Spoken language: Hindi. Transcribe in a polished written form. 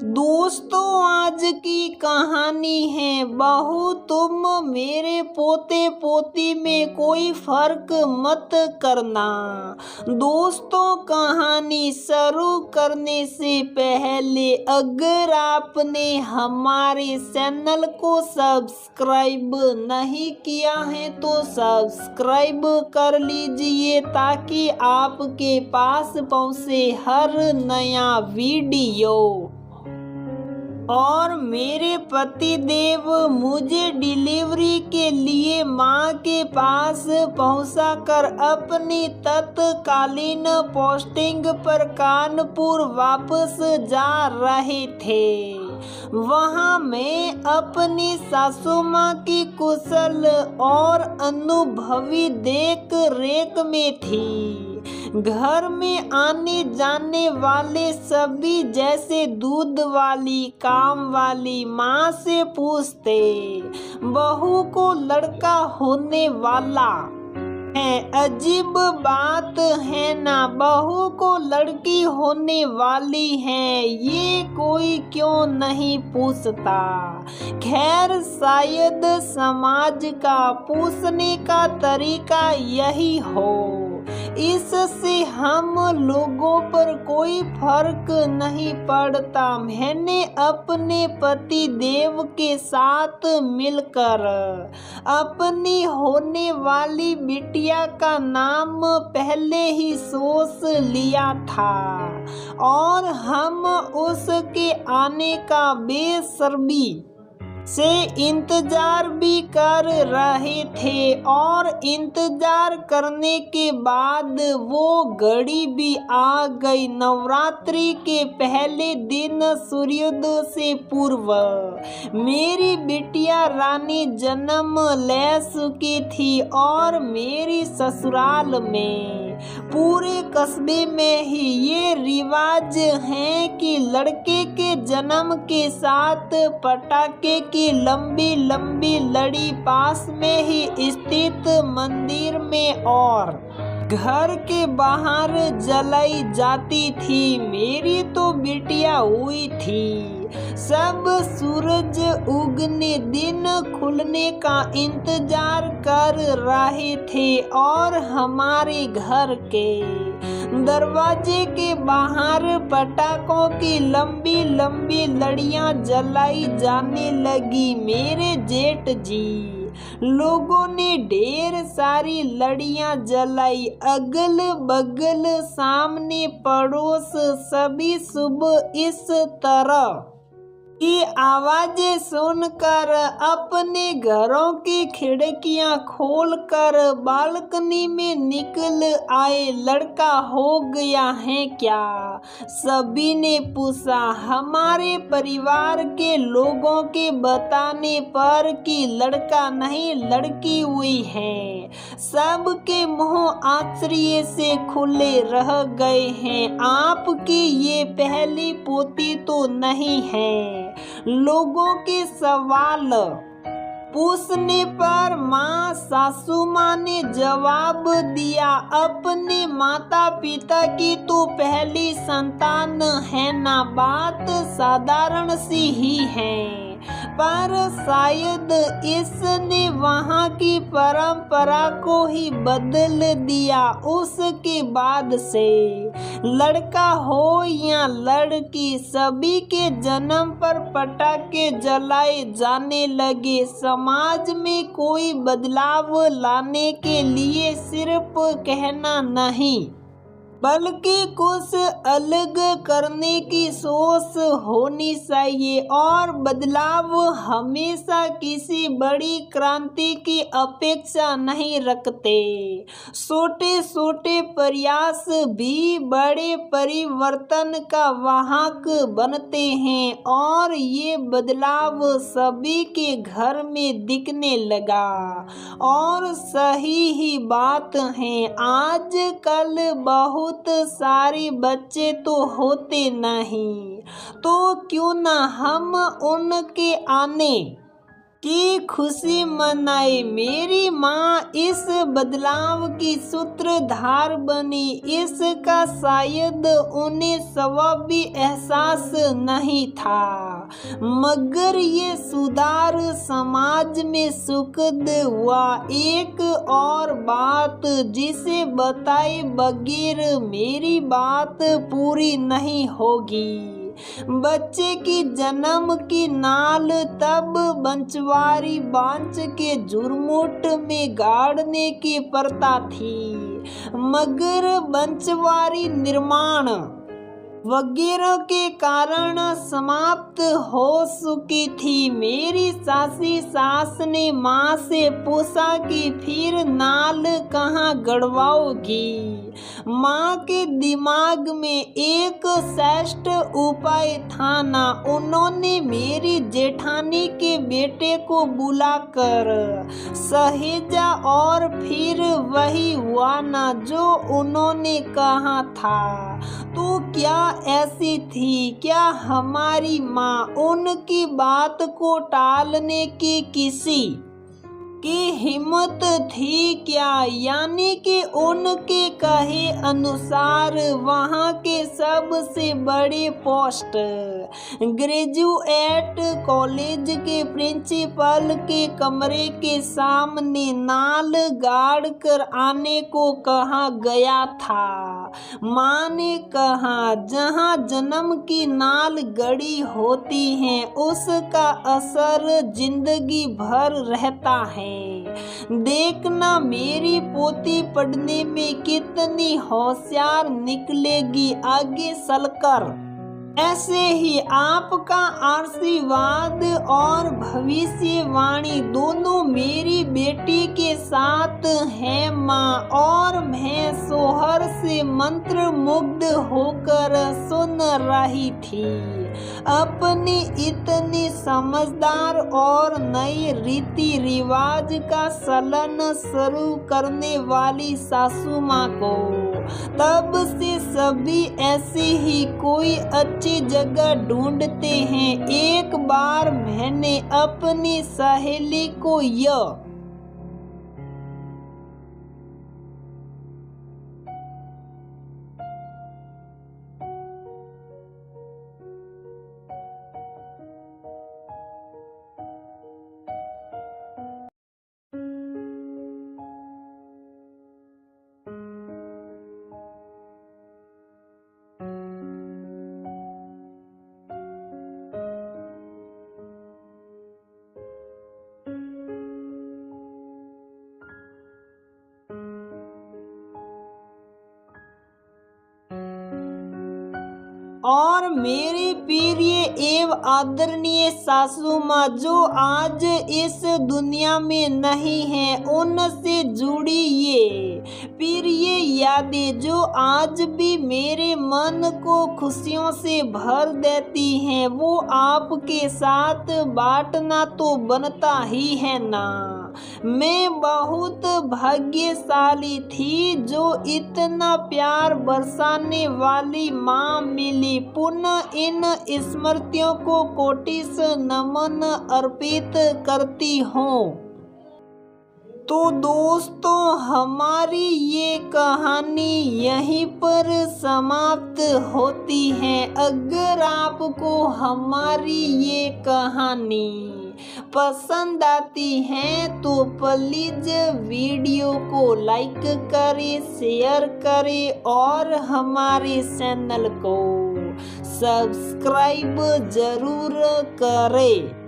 दोस्तों, आज की कहानी है बहू तुम मेरे पोते पोती में कोई फर्क मत करना। दोस्तों, कहानी शुरू करने से पहले अगर आपने हमारे चैनल को सब्सक्राइब नहीं किया है तो सब्सक्राइब कर लीजिए ताकि आपके पास पहुंचे हर नया वीडियो। और मेरे पति देव मुझे डिलीवरी के लिए मां के पास पहुंचाकर अपनी तत्कालीन पोस्टिंग पर कानपुर वापस जा रहे थे। वहां मैं अपनी सासू मां की कुशल और अनुभवी देख रेख में थी। घर में आने जाने वाले सभी जैसे दूध वाली काम वाली माँ से पूछते, बहू को लड़का होने वाला है। अजीब बात है ना, बहू को लड़की होने वाली है, ये कोई क्यों नहीं पूछता। खैर, शायद समाज का पूछने का तरीका यही हो। इससे हम लोगों पर कोई फर्क नहीं पड़ता। मैंने अपने पति देव के साथ मिलकर अपनी होने वाली बिटिया का नाम पहले ही सोच लिया था और हम उसके आने का बेसब्री से इंतजार भी कर रहे थे। और इंतजार करने के बाद वो घड़ी भी आ गई। नवरात्रि के पहले दिन सूर्योदय से पूर्व मेरी बिटिया रानी जन्म ले चुकी थी और मेरी ससुराल में पूरे कस्बे में ही ये रिवाज है कि लड़के के जन्म के साथ पटाखे की लंबी लंबी लड़ी पास में ही स्थित मंदिर में और घर के बाहर जलाई जाती थी। मेरी तो बिटिया हुई थी। सब सूरज उगने दिन खुलने का इंतजार कर रहे थे और हमारे घर के दरवाजे के बाहर पटाखों की लंबी लंबी लड़ियां जलाई जाने लगी। मेरे जेठ जी लोगों ने ढेर सारी लड़ियां जलाई। अगल बगल सामने पड़ोस सभी सुबह इस तरह की आवाजें सुनकर अपने घरों की खिड़कियां खोलकर बालकनी में निकल आए। लड़का हो गया है क्या? सभी ने पूछा। हमारे परिवार के लोगों के बताने पर कि लड़का नहीं लड़की हुई है, सबके मुंह आश्चर्य से खुले रह गए हैं। आपकी ये पहली पोती तो नहीं है? लोगों के सवाल पूछने पर माँ सासू माँ ने जवाब दिया, अपने माता पिता की तो पहली संतान है ना, बात साधारण सी ही है। पर शायद इसने वहाँ की परंपरा को ही बदल दिया। उसके बाद से लड़का हो या लड़की, सभी के जन्म पर पटाखे जलाए जाने लगे। समाज में कोई बदलाव लाने के लिए सिर्फ कहना नहीं बल्कि कुछ अलग करने की सोच होनी चाहिए। और बदलाव हमेशा किसी बड़ी क्रांति की अपेक्षा नहीं रखते। छोटे छोटे प्रयास भी बड़े परिवर्तन का वाहक बनते हैं और ये बदलाव सभी के घर में दिखने लगा। और सही ही बात है, आजकल बहुत सारे बच्चे तो होते नहीं, तो क्यों ना हम उनके आने की खुशी मनाए। मेरी माँ इस बदलाव की सूत्रधार बनी। इसका शायद उन्हें स्वयं भी एहसास नहीं था, मगर ये सुधार समाज में सुखद हुआ। एक और बात जिसे बताए बगैर मेरी बात पूरी नहीं होगी। बच्चे की जन्म की नाल तब बंचवारी बांच के झुरमुट में गाड़ने की प्रथा थी, मगर बंचवारी निर्माण वगैरह के कारण समाप्त हो चुकी थी। मेरी सासी सास ने माँ से पूछा कि फिर नाल कहाँ गड़वाओगी। माँ के दिमाग में एक श्रेष्ठ उपाय था ना। उन्होंने मेरी जेठानी के बेटे को बुलाकर सहेजा और फिर वही हुआ ना जो उन्होंने कहा था। तो क्या ऐसी थी क्या हमारी माँ? उनकी बात को टालने की किसी की हिम्मत थी क्या? यानी कि उनके कहे अनुसार वहाँ के सबसे बड़े पोस्ट ग्रेजुएट कॉलेज के प्रिंसिपल के कमरे के सामने नाल गाड़ कर आने को कहा गया था। माँ ने कहा, जहाँ जन्म की नाल गड़ी होती है उसका असर जिंदगी भर रहता है। देखना मेरी पोती पढ़ने में कितनी होशियार निकलेगी आगे चलकर। ऐसे ही आपका आशीर्वाद और भविष्यवाणी दोनों मेरी बेटी के साथ है माँ। और मैं सोहर से मंत्र मुग्ध होकर सुन रही थी। अपनी इतनी समझदार और नई रीति रिवाज का चलन शुरू करने वाली सासू माँ को तब से सभी ऐसी ही कोई अच्छी जगह ढूंढते हैं। एक बार मैंने अपनी सहेली को यह और मेरी प्रिय एवं आदरणीय सासू माँ जो आज इस दुनिया में नहीं है, उनसे जुड़ी ये प्रिय यादें जो आज भी मेरे मन को खुशियों से भर देती हैं, वो आपके साथ बांटना तो बनता ही है ना। मैं बहुत भाग्यशाली थी जो इतना प्यार बरसाने वाली माँ मिली। पुनः इन स्मृतियों को कोटिश नमन अर्पित करती हूँ। तो दोस्तों, हमारी ये कहानी यहीं पर समाप्त होती है। अगर आपको हमारी ये कहानी पसंद आती है तो प्लीज वीडियो को लाइक करें, शेयर करें और हमारे चैनल को सब्सक्राइब जरूर करें।